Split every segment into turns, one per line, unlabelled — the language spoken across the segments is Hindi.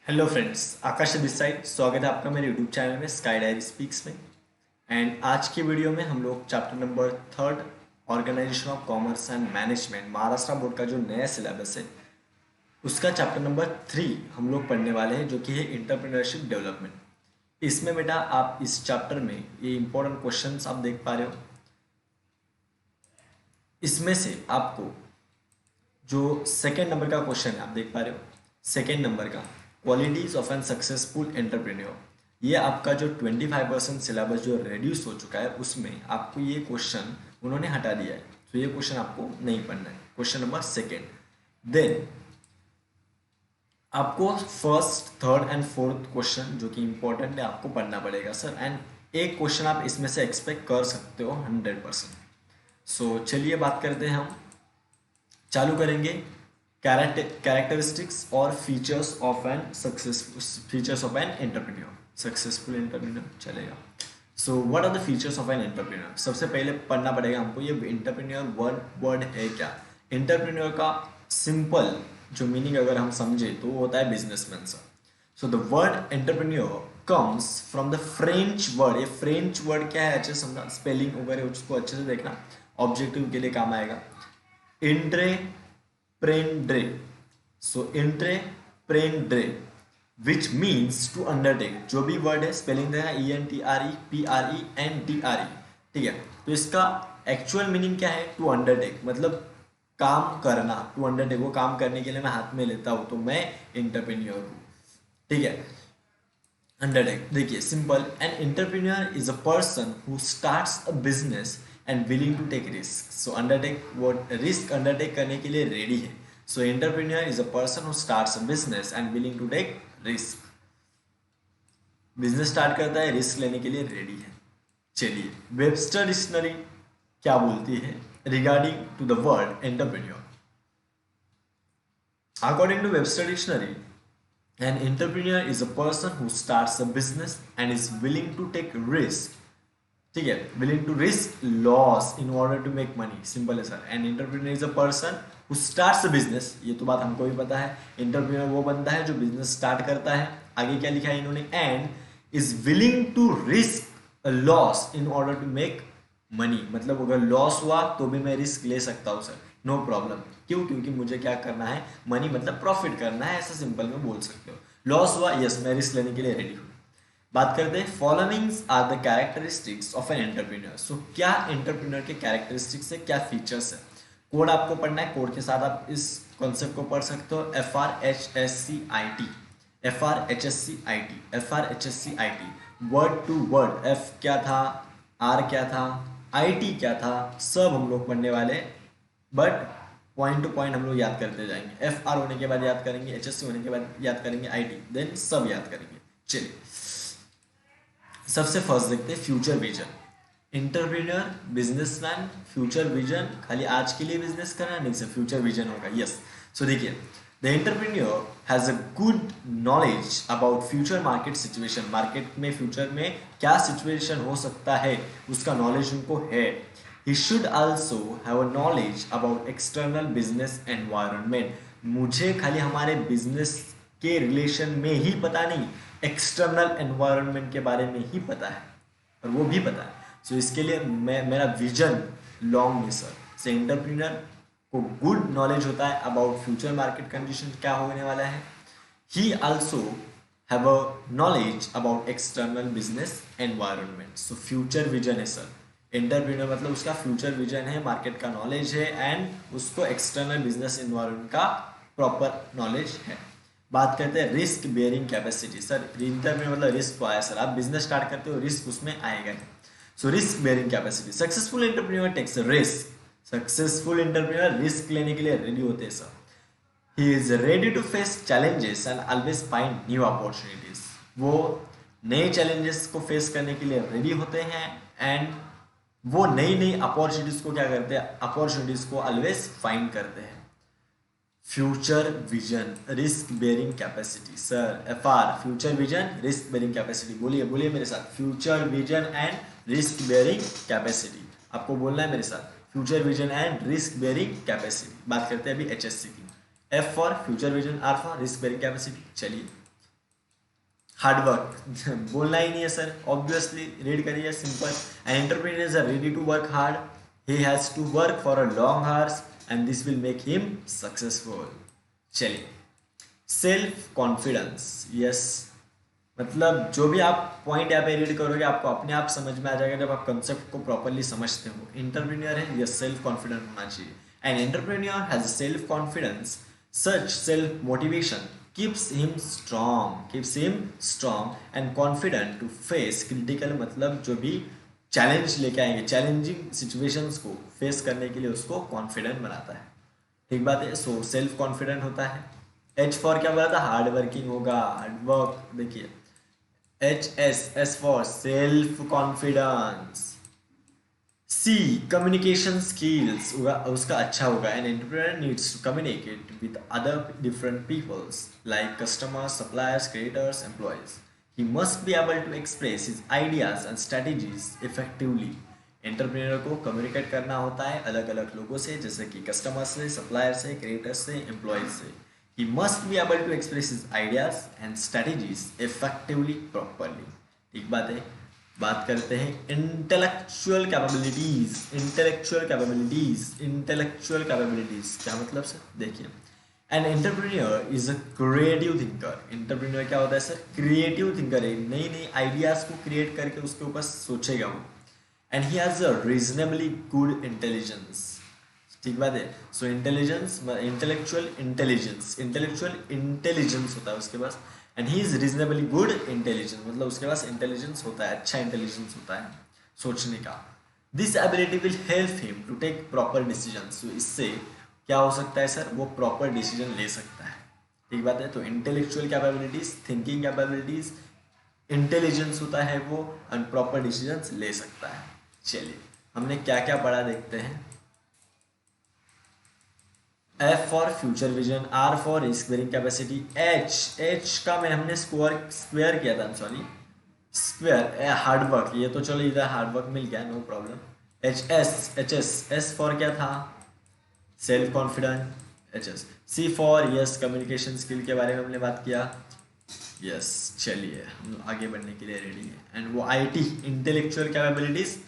Hello friends, Akash this side. स्वागत है आपका मेरे यूट्यूब चैनल में स्काई डायरी स्पीक्स में। एंड आज की वीडियो में हम लोग chapter number third organisation of commerce and management Maharashtra board का जो नया सिलेबस है उसका चैप्टर नंबर 3 हम लोग पढ़ने वाले हैं, जो कि है इंटरप्रेन्योरशिप डेवलपमेंट। इसमें बेटा आप इस चैप्टर में ये इंपॉर्टेंट क्वेश्चंस आप देख पा रहे हो। इसमें से आपको जो सेकेंड नंबर का क्वेश्चन है आप देख पा रहे हो, सेकेंड नंबर का qualities of an successful entrepreneur. ये आपका जो 25% सिलेबस जो रिड्यूस हो चुका है उसमें आपको ये क्वेश्चन उन्होंने हटा दिया है, तो ये क्वेश्चन आपको नहीं पढ़ना है। क्वेश्चन नंबर सेकेंड, देन आपको first third and fourth question जो कि इंपॉर्टेंट है आपको पढ़ना पड़ेगा सर। एंड एक क्वेश्चन आप इसमें से एक्सपेक्ट कर सकते हो 100%। सो चलिए बात करते हैं, हम चालू करेंगे कैरेक्टरिस्टिक्स और features of an entrepreneur, successful entrepreneur चलेगा। So what are the features of an entrepreneur. सबसे पहले पढ़ना पड़ेगा हमको ये एंटरप्रेन्योर वर्ड है क्या। एंटरप्रेन्योर का सिंपल जो मीनिंग अगर हम समझे तो वो होता है businessman sir. So the word entrepreneur comes from the French word. ये फ्रेंच वर्ड क्या है अच्छे से समझना, स्पेलिंग वगैरह उसको अच्छे से देखना, ऑब्जेक्टिव के लिए काम आएगा। इंट्रेप्रेंड्रे, सो इंट्रेप्रेंड्रे विच मीन्स टू अंडरटेक। जो भी वर्ड है स्पेलिंग देना ENTREPRENTRE, ठीक है। तो इसका एक्चुअल मीनिंग क्या है, टू अंडरटेक मतलब काम करना। टू अंडरटेक वो काम करने के लिए मैं हाथ में लेता हूं तो मैं एंटरप्रेन्योर हूं, ठीक है। अंडरटेक देखिए simple, an entrepreneur is a person who starts a business and willing to take risk. So undertake वो रिस्क अंडरटेक करने के लिए रेडी है। So entrepreneur is a person who starts a business and willing to take risk. Business start करता है, रिस्क लेने के लिए रेडी है। चलिए वेबस्टर डिक्शनरी क्या बोलती है regarding to the word entrepreneur. According to Webster dictionary, an entrepreneur is a person who starts a business and is willing to take risk, ठीक है, willing to risk loss in order to make money। Simple है sir. An entrepreneur is a person who starts a business, ये तो बात हमको भी पता है। एंटरप्रेन्योर वो बंदा है जो बिजनेस स्टार्ट करता है। आगे क्या लिखा है इन्होंने, and is willing to risk a loss in order to make money. मतलब अगर लॉस हुआ तो भी मैं रिस्क ले सकता हूँ सर, नो प्रॉब्लम। क्यों? क्योंकि मुझे क्या करना है, मनी मतलब प्रॉफिट करना है, ऐसा सिंपल में बोल सकते हो। लॉस हुआ, यस मैं रिस्क लेने के लिए रेडी हूँ। बात करते हैं followings are the characteristics of an entrepreneur. So क्या एंटरप्रेन्योर के कैरेक्टरिस्टिक्स है, क्या फीचर्स है। कोड आपको पढ़ना है, कोड के साथ आप इस कॉन्सेप्ट को पढ़ सकते हो। FRHSCIT, FRHSCIT, FRHSCIT, word to word. F क्या था, आर क्या था, IT क्या था, सब हम लोग पढ़ने वाले, बट पॉइंट टू पॉइंट हम लोग याद करते जाएंगे। FR होने के बाद याद करेंगे, HSC होने के बाद याद करेंगे, IT देन सब याद करेंगे। चलिए सबसे फर्स्ट देखते हैं future vision. Entrepreneur businessman, future vision खाली आज के लिए बिजनेस करना नहीं सर, फ्यूचर विजन होगा, यस। सो देखिए the entrepreneur has a good knowledge about future market situation. Market में फ्यूचर में क्या सिचुएशन हो सकता है उसका नॉलेज उनको है। He should also have a knowledge about external business environment. मुझे खाली हमारे बिजनेस के रिलेशन में ही पता नहीं, एक्सटर्नल एनवायरनमेंट के बारे में ही पता है, और वो भी पता है। सो इसके लिए मेरा विजन लॉन्ग है सर। से एंटरप्रेन्योर को गुड नॉलेज होता है अबाउट फ्यूचर मार्केट कंडीशन क्या होने वाला है। ही also have a knowledge about external business environment. So future vision है सर। एंटरप्रेन्योर मतलब उसका फ्यूचर विजन है, मार्केट का नॉलेज है, एंड उसको एक्सटर्नल बिजनेस एनवायरनमेंट का प्रॉपर नॉलेज है। बात करते हैं risk bearing capacity. Sir inter में मतलब रिस्क तो आया सर, आप बिजनेस स्टार्ट करते हो रिस्क उसमें आएगा ही। So risk bearing capacity, successful entrepreneur takes risk. Successful entrepreneur risk लेने के लिए रेडी होते हैं sir. He is ready to face challenges and always find new opportunities. वो नए चैलेंजेस को फेस करने के लिए रेडी होते हैं, एंड वो नई नई अपॉर्चुनिटीज को क्या करते हैं, अपॉर्चुनिटीज को ऑलवेज फाइंड करते हैं। Future vision, risk bearing capacity sir. FR future vision, risk bearing capacity. बोलिए बोलिए मेरे साथ, future vision and risk bearing capacity. आपको बोलना है मेरे साथ, future vision and risk bearing capacity. बात करते हैं अभी HSC की। F for future vision, R for risk bearing capacity. चलिए हार्ड वर्क बोलना ही नहीं है सर, ऑब्वियसली रीड करिए simple. An entrepreneur is ready to work hard, he has to work for a long hours and this will make him successful. चलिए, सेल्फ कॉन्फिडेंस, यस, मतलब जो भी आप पॉइंट यहाँ पे रीड करोगे आपको अपने आप समझ में आ जाएगा जब आप कंसेप्ट को प्रॉपरली समझते हो। इंटरप्रेन्योर है, यस, सेल्फ कॉन्फिडेंट होना चाहिए। N entrepreneur has self confidence, such self motivation keeps him strong and confident to face critical, मतलब जो भी चैलेंज लेके आएंगे, चैलेंजिंग सिचुएशंस को फेस करने के लिए उसको कॉन्फिडेंट बनाता है। ठीक बात है। सो सेल्फ कॉन्फिडेंट होता है। एच फॉर क्या बोला था, हार्ड वर्किंग होगा, हार्ड वर्क। देखिए S for self confidence. C communication skills होगा, उसका अच्छा होगा। An entrepreneur needs to communicate with other different peoples like customers, suppliers, creators, employees. He must be able to express his ideas and strategies effectively. Entrepreneur को कम्युनिकेट करना होता है अलग अलग लोगों से, जैसे कि कस्टमर से, सप्लायर से, क्रिएटर्स से, एम्प्लॉयज से। He must be able to express his ideas and strategies effectively, properly. ठीक बात है। बात करते हैं इंटेलेक्चुअल कैपेबिलिटीज। इंटेलेक्चुअल कैपेबिलिटीज क्या मतलब सर, देखिए an entrepreneur is a creative thinker. Entrepreneur क्या होता है सर, क्रिएटिव थिंकर है, नई नई आइडियाज को क्रिएट करके उसके ऊपर सोचेगा वो। And he has a reasonably good intelligence. ठीक बात है। सो इंटेलिजेंस, इंटेलेक्चुअल इंटेलिजेंस होता है उसके पास। And he is reasonably good intelligence, मतलब उसके पास इंटेलिजेंस होता है, अच्छा इंटेलिजेंस होता है सोचने का। This ability will help him to take proper decision. So इससे क्या हो सकता है सर, वो प्रॉपर डिसीजन ले सकता है। ठीक बात है। तो intellectual capabilities, thinking capabilities, intelligence होता है वो, एंड प्रॉपर डिसीजन ले सकता है। चलिए हमने क्या क्या पढ़ा देखते हैं। F for future vision, R for risk bearing capacity, H का मैं हमने स्क्वायर किया था, सॉरी स्क्वायर, हार्ड वर्क, ये तो चलो इधर हार्ड वर्क मिल गया, नो प्रॉब्लम। एस फॉर क्या था, self confident. C for yes, communication skill के बारे में हमने बात किया, यस। चलिए हम आगे बढ़ने के लिए रेडी है। एंड वो आई इंटेलेक्चुअल कैपेबिलिटीज,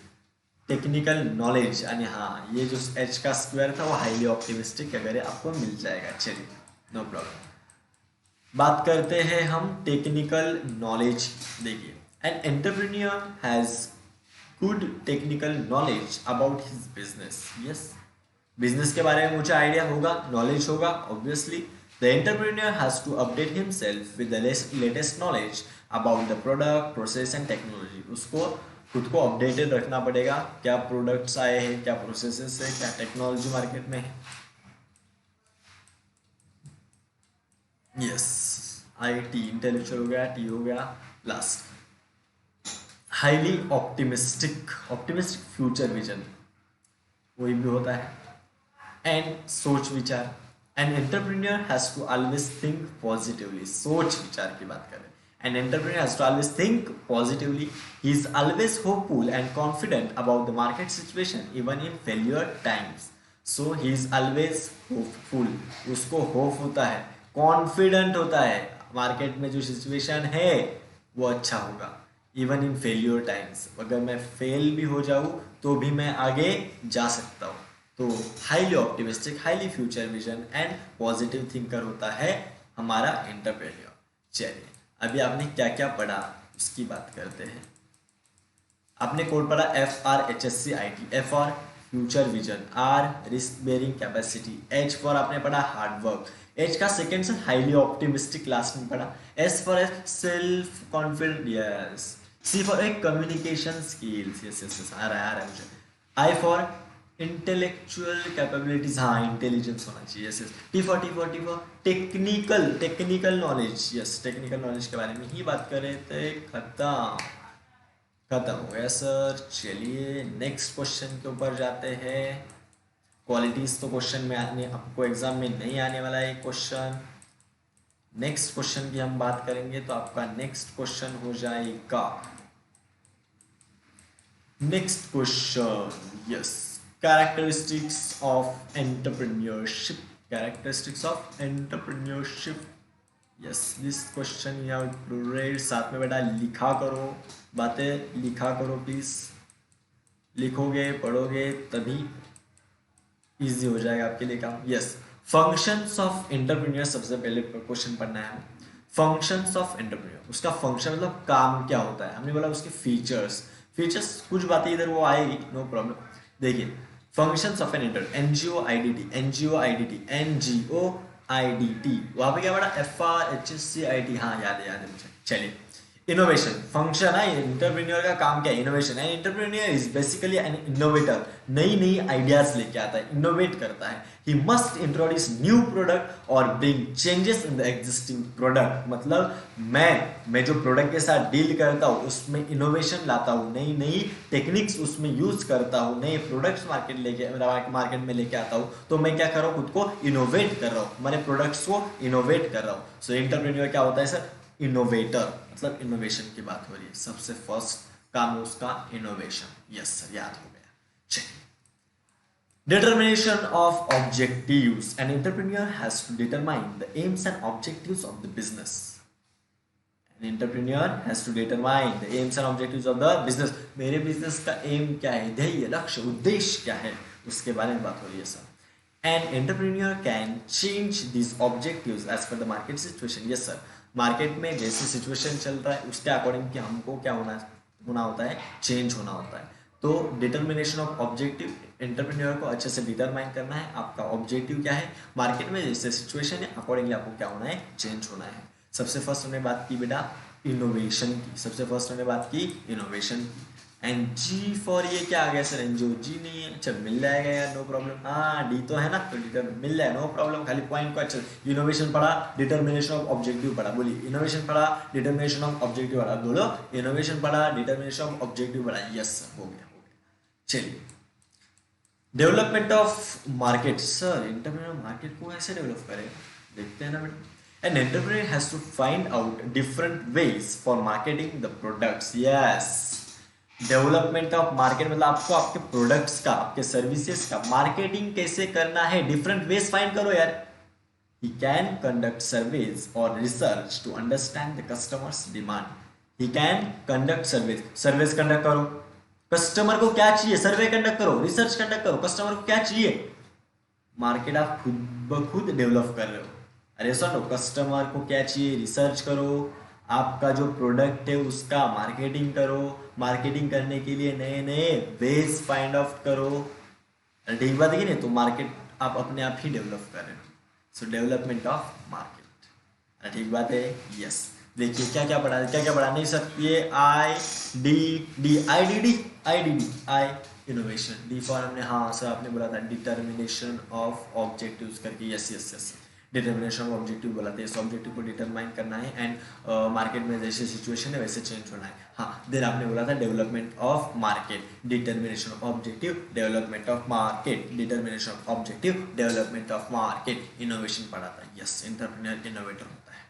टेक्निकल नॉलेज, यानी हाँ ये जो एच का स्क्वायर था वो हाईली ऑप्टिमिस्टिक अगर आपको मिल जाएगा। चलिए नो प्रॉब्लम। बात करते हैं हम टेक्निकल नॉलेज। देखिए an entrepreneur has good technical knowledge about his business. Yes, business के बारे में मुझे आइडिया होगा, नॉलेज होगा, obviously. The entrepreneur has to update himself with the latest knowledge about the product, process and technology. उसको खुद को अपडेटेड रखना पड़ेगा, क्या प्रोडक्ट्स आए हैं, क्या प्रोसेसेस है, क्या टेक्नोलॉजी मार्केट में है। यस, आई टी इंटेलेक्चुअल हो गया, टी हो गया, last highly optimistic future vision, वही भी होता है। एंड सोच विचार, an entrepreneur has to always think positively. सोच विचार की बात करें, an entrepreneur has to always think positively. He is always hopeful and confident about the market situation even in failure times. So he is always hopeful, उसको होप होता है, कॉन्फिडेंट होता है, मार्केट में जो सिचुएशन है वो अच्छा होगा। इवन इन फेल्योर टाइम्स, अगर मैं फेल भी हो जाऊँ तो भी मैं आगे जा सकता हूँ। तो highly optimistic, highly future vision and positive thinker होता है हमारा एंटरप्रेन्योर। चलिए अभी आपने क्या क्या पढ़ा उसकी बात करते हैं। आपने कोड पढ़ा FRHSCIT, F for future vision, R risk bearing capacity, H for आपने पढ़ा हार्ड वर्क, एच का सेकेंड से हाईली ऑप्टिमिस्टिक लास्ट में पढ़ा, S for self confident, yes, C for एक communication skills, yes yes yes, आ रहा है मुझे, आई फॉर इंटेलेक्चुअल कैपेबिलिटीज, हाँ इंटेलिजेंस होना चाहिए, yes yes, T for technical knowledge, yes technical knowledge के बारे में ही बात कर रहे थे। खत्म हो गया सर। चलिए नेक्स्ट क्वेश्चन के ऊपर जाते हैं। क्वालिटीज तो क्वेश्चन में आने, आपको एग्जाम में नहीं आने वाला है क्वेश्चन। नेक्स्ट क्वेश्चन की हम बात करेंगे तो आपका नेक्स्ट क्वेश्चन हो जाएगा, next question, yes, characteristics of entrepreneurship, characteristics of entrepreneurship, yes this question you have read, साथ में बेटा लिखा करो, बातें लिखा करो प्लीज, लिखोगे पढ़ोगे तभी इजी हो जाएगा आपके लिए काम। यस, फंक्शंस ऑफ एंटरप्रेन्योर, सबसे पहले क्वेश्चन पढ़ना है हमें। फंक्शंस ऑफ एंटरप्रेन्योर, उसका फंक्शन मतलब काम क्या होता है, हमने बोला उसके फीचर्स, फीचर्स कुछ बातें इधर वो आएगी, नो प्रॉब्लम। देखिए functions of an NGO IDT, NGO IDT, NGO IDT, वहां पे क्या पड़ा, FRHSCIT, हाँ याद है मुझे। चलिए इनोवेशन फंक्शन है, एंटरप्रेन्योर का काम क्या है, innovation. And entrepreneur is basically an innovator, नई नई आइडियाज लेके आता है, इनोवेट करता है। He must introduce new product और bring changes in the existing product, मतलब मैं जो प्रोडक्ट के साथ डील करता हूँ उसमें इनोवेशन लाता हूँ, नई नई टेक्निक्स उसमें यूज करता हूँ, नए प्रोडक्ट्स मार्केट में लेके आता हूँ। तो मैं क्या कर रहा हूँ, खुद को इनोवेट कर रहा हूँ, मैंने प्रोडक्ट्स को इनोवेट कर रहा हूँ। सो एंटरप्रेन्योर क्या होता है सर, इनोवेटर, मतलब इनोवेशन की बात हो रही है, सबसे फर्स्ट काम है उसका इनोवेशन। यस सर, याद हो गया। चलिए determination of objectives, an entrepreneur has to determine the aims and objectives of the business. An entrepreneur has to determine the aims and objectives of the business. मेरे बिजनेस का एम क्या है, ध्येय लक्ष्य उद्देश्य क्या है, उसके बारे में बात हो रही है sir. An entrepreneur can change these objectives as per the market situation. Yes sir, market में जैसे सिचुएशन चल रहा है उसके अकॉर्डिंग कि हमको क्या होना होता है, चेंज होना होता है। तो डिटर्मिनेशन ऑफ ऑब्जेक्टिव, एंटरप्रेन्योर को अच्छे से डिटरमाइन करना है, आपका ऑब्जेक्टिव क्या है, मार्केट में जैसे सिचुएशन है अकॉर्डिंगली आपको क्या होना है, चेंज होना है। सबसे फर्स्ट हमने बात की बेटा इनोवेशन की, सबसे फर्स्ट हमने बात की इनोवेशन की। एंड जी फॉर ये क्या आ गया सर, एनजीओ जी नहीं है, अच्छा मिल जाएगा यार, नो प्रॉब्लम। हाँ डी तो है ना, तो डिटर मिल जाए, नो प्रॉब्लम, खाली पॉइंट को अच्छा। इनोवेशन पढ़ा, डिटर्मिनेशन ऑफ ऑब्जेक्टिव पढ़ा, बोलिए इनोवेशन पढ़ा, डिटर्मिनेशन ऑफ ऑब्जेक्टिव पढ़ा, बोलो इनोवेशन पढ़ा, डिटर्मिनेशन ऑफ ऑब्जेक्टिव पढ़ा। यस सर, हो गया। चलिए development of market, sir entrepreneur market को ऐसे डेवलप करेगा, देखते हैं ना बेटा। An entrepreneur has to find out different ways for marketing the products. Yes, development of market मतलब आपको आपके प्रोडक्ट्स का, आपके सर्विसेज का मार्केटिंग कैसे करना है, डिफरेंट वेज फाइंड करो यार। ही कैन कंडक्ट सर्वेज और research to understand the customers demand. He can conduct surveys conduct करो, कस्टमर को क्या चाहिए सर्वे कंडक्ट करो, रिसर्च कंडक्ट करो, कस्टमर को क्या चाहिए, मार्केट आप खुद ब खुद डेवलप कर रहे हो। अरे सुनो, कस्टमर को क्या चाहिए रिसर्च करो, आपका जो प्रोडक्ट है उसका मार्केटिंग करो, मार्केटिंग करने के लिए नए नए वेज फाइंड आउट करो। ठीक बात है कि नहीं, तो मार्केट आप अपने आप ही डेवलप कर रहे हो। सो डेवलपमेंट ऑफ मार्केट, ठीक बात है। यस, देखिए क्या क्या पढ़ा, क्या क्या पढ़ा नहीं सर, ये I D D I D D I D D I innovation, D for हमने, हाँ सर आपने बोला था डिटर्मिनेशन ऑफ ऑब्जेक्टिव्स करके। Yes yes yes, determination of objective बोला था, इस ऑब्जेक्टिव को डिटरमाइन करना है एंड मार्केट में जैसे सिचुएशन है वैसे चेंज होना है। हाँ देन आपने बोला था development of market, determination of objective, development of market, determination of objective, development of market, innovation पढ़ा था। यस, एंटरप्रेन्योर इनोवेटर होता है।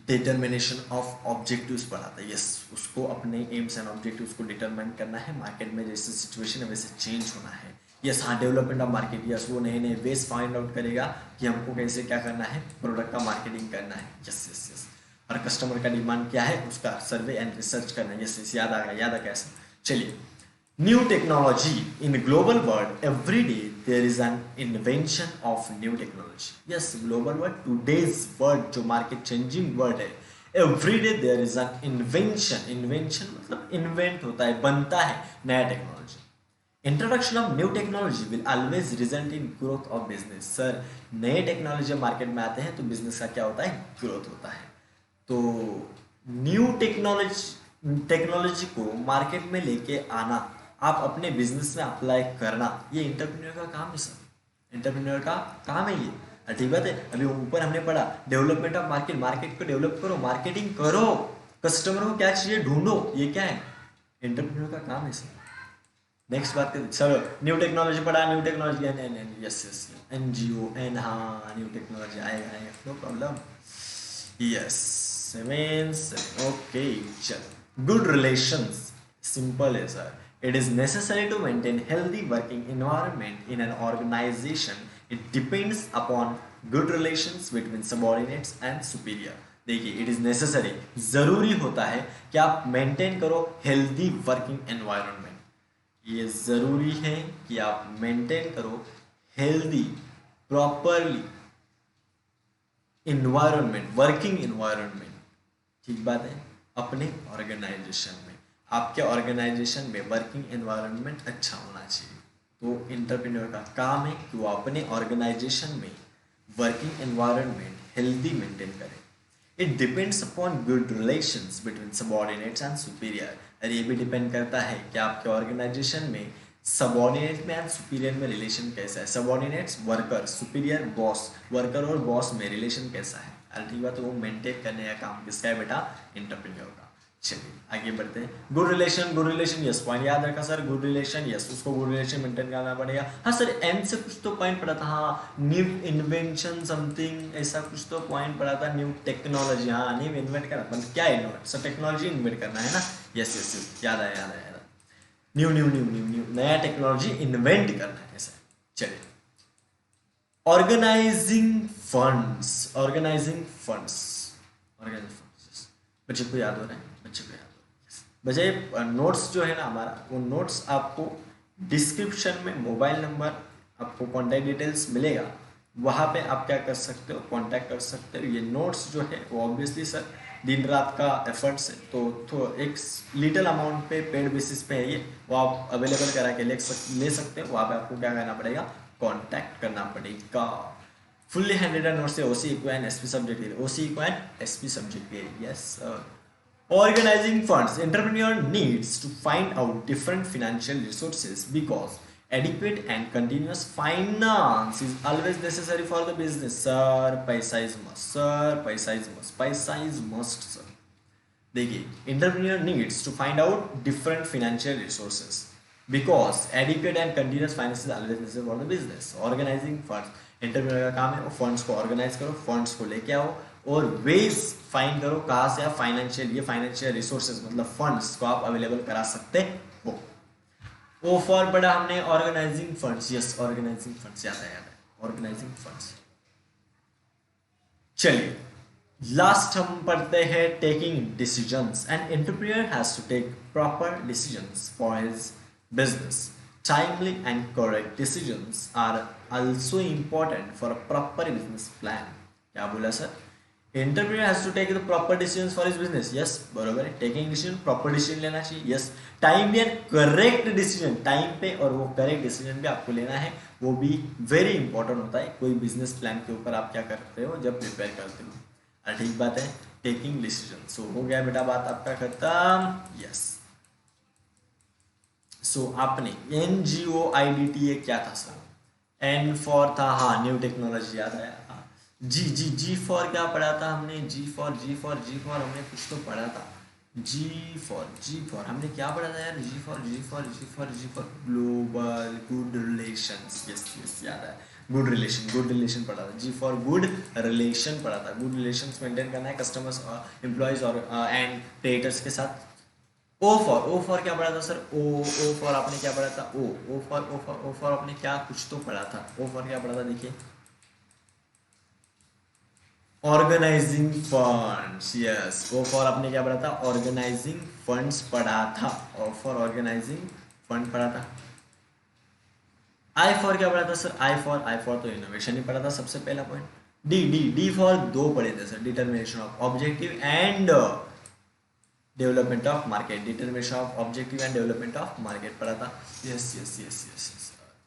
डिटर्मिनेशन ऑफ ऑब्जेक्टिव्स पढ़ा था। यस, उसको अपने एम्स एंड ऑब्जेक्टिव्स को डिटरमाइन करना है, मार्केट में जैसे सिचुएशन है वैसे चेंज होना है। यस हाँ, डेवलपमेंट ऑफ मार्केट, यस वो नए नए वेज फाइंड आउट करेगा कि हमको कैसे क्या करना है, प्रोडक्ट का मार्केटिंग करना है। यस यस यस, और कस्टमर का डिमांड क्या है उसका सर्वे एंड रिसर्च करना है। यस यस, याद आ गया कैसे। चलिए, new technology in global world, every day there is an invention of new technology. Yes, global world, today's world जो मार्केट चेंजिंग वर्ल्ड है, every day there is an invention, invention मतलब इन्वेंट होता है, बनता है नया technology. Introduction of new technology will always result in growth of business. Sir नए टेक्नोलॉजी मार्केट में आते हैं तो बिजनेस का क्या होता है, ग्रोथ होता है। तो न्यू टेक्नोलॉजी को मार्केट में लेके आना, आप अपने बिजनेस में अप्लाई करना, ये एंटरप्रेन्योर का काम है सर, एंटरप्रेन्योर का काम है ये। ठीक बात है। अभी ऊपर हमने पढ़ा डेवलपमेंट ऑफ मार्केट, मार्केट को डेवलप करो, मार्केटिंग करो, कस्टमर को क्या चाहिए ढूंढो, ये क्या है, एंटरप्रेन्योर का काम है सर। नेक्स्ट बात करते, चलो न्यू टेक्नोलॉजी पढ़ा, new technology yes yes, NGO N, हाँ न्यू टेक्नोलॉजी आएगा no problem. Yes means okay, चलो गुड रिलेशंस, सिंपल है sir. It is necessary to maintain healthy working environment in an organization. It depends upon good relations between subordinates and superior. देखिए, इट इज नेसेसरी, जरूरी होता है कि आप मेंटेन करो हेल्दी वर्किंग एनवायरनमेंट। ये जरूरी है कि आप मेंटेन करो healthy properly environment, working environment. ठीक बात है। अपने ऑर्गेनाइजेशन में, आपके ऑर्गेनाइजेशन में वर्किंग एनवायरनमेंट अच्छा होना चाहिए। तो इंटरप्रेन्योर का काम है कि वो अपने ऑर्गेनाइजेशन में वर्किंग एनवायरनमेंट हेल्दी मेंटेन करें। It depends upon good relations between subordinates and superior. और ये भी डिपेंड करता है कि आपके ऑर्गेनाइजेशन में सबॉर्डिनेट में एंड सुपीरियर में रिलेशन कैसा है। Subordinates worker, superior boss, worker और बॉस में रिलेशन कैसा है। अरे ठीक बात, तो वो मेंटेन करने का काम किसका है बेटा? इंटरप्रेन्योर का। चलिए आगे बढ़ते हैं। Good relation, good relation yes, point याद रखा सर। गुड रिलेशन यस, उसको गुड रिलेशन मेंटेन करना पड़ेगा। हाँ सर, एंड से कुछ तो पॉइंट पड़ा था। हाँ, न्यू इन्वेंशन समथिंग, ऐसा कुछ तो पॉइंट पड़ा था। न्यू टेक्नोलॉजी, हाँ न्यू इन्वेंट करना, मतलब क्या इन्वेंट सर? टेक्नोलॉजी इन्वेंट करना है ना। यस यस यस, याद आया याद आया। New new new new new नया टेक्नोलॉजी इन्वेंट करना है ऐसा। चलिए, organising funds, organising funds, organising funds बच्चे को याद हो रहा है? बच्चे को याद हो रहा है? बच्चे नोट्स जो है ना हमारा, वो नोट्स आपको डिस्क्रिप्शन में मोबाइल नंबर, आपको कॉन्टैक्ट डिटेल्स मिलेगा, वहाँ पे आप क्या कर सकते हो? कॉन्टैक्ट कर सकते हो। ये नोट्स जो है वो ऑब्वियसली सर दिन रात का एफर्ट्स है, तो एक लिटिल अमाउंट पे पेड बेसिस पे है ये, वो आप अवेलेबल करा के ले सकते हो। वहाँ पे आपको क्या करना पड़ेगा? कॉन्टैक्ट करना पड़ेगा। फुल्ली हैंडेड नोट्स है ओसी इक्व and SP subject area, OC इक्व and SP subject area. Yes sir. Organizing funds, entrepreneur needs to find out different financial resources because adequate and continuous finance is always necessary for the business. Sir, पैसा is must. Sir, पैसा is must. पैसा is must, sir. देखिए, entrepreneur needs to find out different financial resources because adequate and continuous finance is always necessary for the business. Organizing funds, entrepreneur का काम है वो funds को organize करो, funds को लेके आओ और वेज फाइंड करो कहाँ से आप फाइनेंशियल, ये फाइनेंशियल रिसोर्सेज मतलब फंड्स को आप अवेलेबल करा सकते हो। ओ फॉर बड़ा हमने organising funds, yes organising funds याद है ऑर्गेनाइजिंग फंड्स। चलिए लास्ट हम पढ़ते हैं taking decisions. And entrepreneur has to take proper decisions for his business. Timely and correct decisions are also important for a proper business plan. क्या बोला sir? Entrepreneur has to take the proper decisions for his business. Yes, बरोबर है। टेकिंग डिसीजन, प्रॉपर डिसीजन लेना चाहिए। Yes, time and correct decision, time पे और वो करेक्ट डिसीजन भी आपको लेना है, वो भी वेरी इंपॉर्टेंट होता है कोई बिजनेस प्लान के ऊपर आप क्या करते हो जब प्रिपेयर करते हो। अरे ठीक बात है, टेकिंग डिसीजन। सो हो गया बेटा बात आपका खत्म। यस, सो आपने NGOIDTA क्या था सर? N फॉर था, हाँ न्यू टेक्नोलॉजी याद आया। जी फॉर क्या पढ़ा था हमने? जी फॉर हमने कुछ तो पढ़ा था। जी फॉर हमने क्या पढ़ा था यार? G for global good relations. Yes याद आया, गुड रिलेशन पढ़ा था। जी फॉर गुड रिलेशन पढ़ा था। गुड रिलेशंस मेंटेन करना है कस्टमर्स, एम्प्लॉयज और एंड क्रिएटर्स के साथ। ओ फॉर क्या पढ़ा था सर? ओ फॉर आपने क्या पढ़ा था? ओ फॉर आपने क्या कुछ तो पढ़ा था। ओ फॉर क्या पढ़ा था? देखिए, organising funds. Yes, O for आपने क्या पढ़ा था? ऑर्गेनाइजिंग फंड्स पढ़ा था। ओ फॉर ऑर्गेनाइजिंग फंड पढ़ा था। आई फॉर क्या पढ़ा था सर? आई फॉर तो इनोवेशन ही पढ़ा था सबसे पहला पॉइंट। डी फॉर दो पढ़े थे sir, determination of objective and development of market. Determination of objective and development of market पढ़ा था। यस,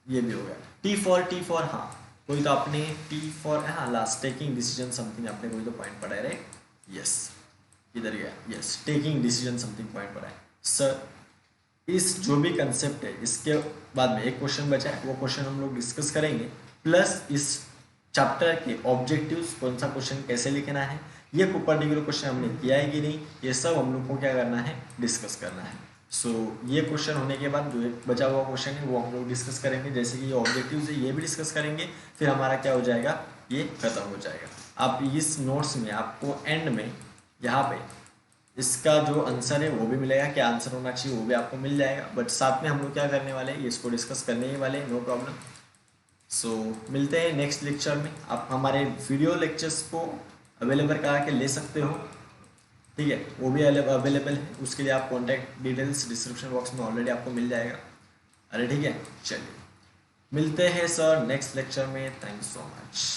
ये भी हो गया। टी फॉर हाँ कोई तो आपने टी फॉर, हाँ लास्ट टेकिंग डिसीजन समथिंग आपने कोई तो पॉइंट पढ़ा है राइट। यस, इधर गया। Yes, taking decision something point पढ़ा है सर। इस जो भी कंसेप्ट है इसके बाद में एक क्वेश्चन बचा है, वो क्वेश्चन हम लोग डिस्कस करेंगे, प्लस इस चैप्टर के ऑब्जेक्टिव्स, कौन सा क्वेश्चन कैसे लिखना है, ये पर्टिकुलर क्वेश्चन हमने किया है कि नहीं, ये सब हम लोग को क्या करना है? डिस्कस करना है। सो ये क्वेश्चन होने के बाद जो एक बचा हुआ क्वेश्चन है वो हम लोग डिस्कस करेंगे। जैसे कि ये ऑब्जेक्टिव्स है ये भी डिस्कस करेंगे, फिर हमारा क्या हो जाएगा? ये खत्म हो जाएगा। आप इस नोट्स में आपको एंड में यहाँ पे इसका जो आंसर है वो भी मिलेगा, क्या आंसर होना चाहिए वो भी आपको मिल जाएगा। बट साथ में हम लोग क्या करने वाले हैं? इसको डिस्कस करने ही वाले, नो प्रॉब्लम। सो मिलते हैं नेक्स्ट लेक्चर में। आप हमारे वीडियो लेक्चर्स को अवेलेबल करा के ले सकते हो, ठीक है, वो भी अवेलेबल है। उसके लिए आप कॉन्टैक्ट डिटेल्स डिस्क्रिप्शन बॉक्स में ऑलरेडी आपको मिल जाएगा। अरे ठीक है, चलिए मिलते हैं सर नेक्स्ट लेक्चर में। Thank you so much.